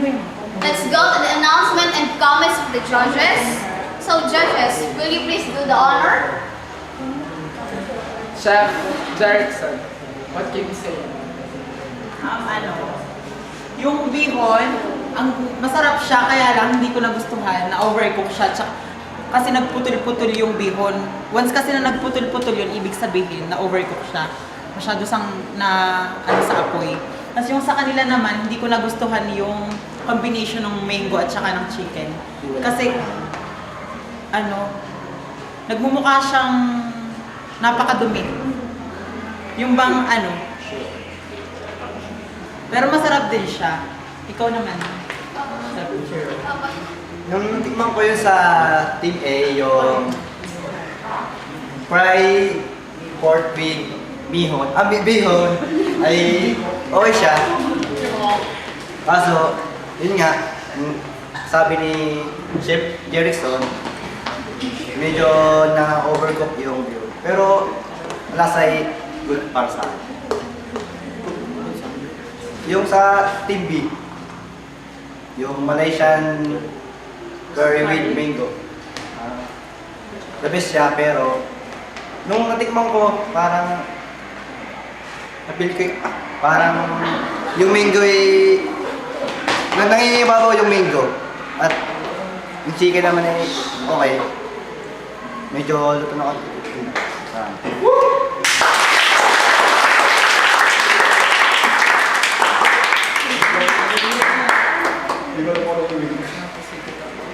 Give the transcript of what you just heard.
Let's go to the announcement and comments of the judges. So judges, will you please do the honor? Chef Jerickson, what can you say? Yung bihon, ang masarap siya, kaya lang hindi ko nagustuhan na overcook siya. Kasi nagputol-putol yung bihon. Once kasi na nagputol-putol yun, ibig sabihin na overcook siya. Masyado sang sa apoy. Tapos yung sa kanila naman, hindi ko nagustuhan yung combination ng mango at saka ng chicken. Kasi, nagmumukha siyang napakadumi. Yung bang pero masarap din siya. Ikaw naman. Nung tikman ko yun sa Team A, yung fried pork with bihon, bihon, ay okay siya. Kaso, yun nga, sabi ni Chef Jerickson, medyo na-overcook yung bihon. Pero, lasa ay good para sa akin. Yung sa Team B, yung Malaysian curry with mango. The best siya, pero nung natikman ko, parang napili ko parang yung mango ay nangingibabaw yung mango. At yung chicken naman ay okay. Medyo luto na ako.